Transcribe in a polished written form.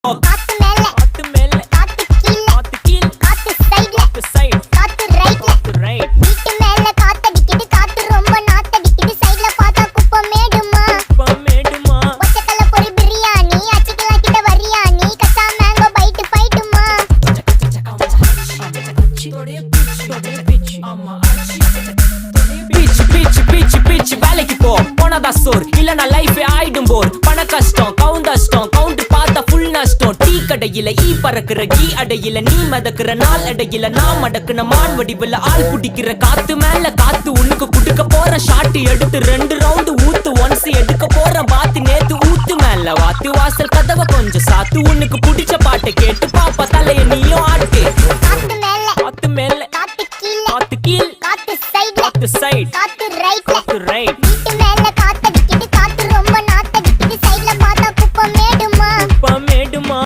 காத்து மேல காத்து மேல காத்து கீழ காத்து கீழ காத்து சைடுல காத்து ரைட் வீட்டு மேல காத்தடிக்குது காத்து ரொம்ப நாத்தடிக்குது சைடுல பார்த்தா குப்பம் மேடுமா ஒச்சக்கல்ல பொரி பிரியாணி அச்சிக்கலாம் கிட்ட வரியாணி கச்சா மேங்கோ பைட்டு பைட்டுமா பிச் வேலைக்கு போ போனதா சோர் இல்லனா லைஃபே ஆயிடும் போர் பண கஷ்டம் கவுண்ட் பார்த்தா ஃபுல் நஷ்டம் டீ கடையில ஈ பறக்குற கீ அடையில நீ மதக்குற நாள் அடையில நான் மடக்குன மான் வடிவுல ஆள் புடிக்கிற காத்து மேல காத்து உனக்கு குடுக்க போற ஷாட் எடுத்து 2 ரவுண்ட் ஊத்து ஒன்ஸ் எடுக்க போற பாத்து நேத்து ஊத்து மேல வாத்து வாசல் கதவை கொஞ்சம் சாத்து உனக்கு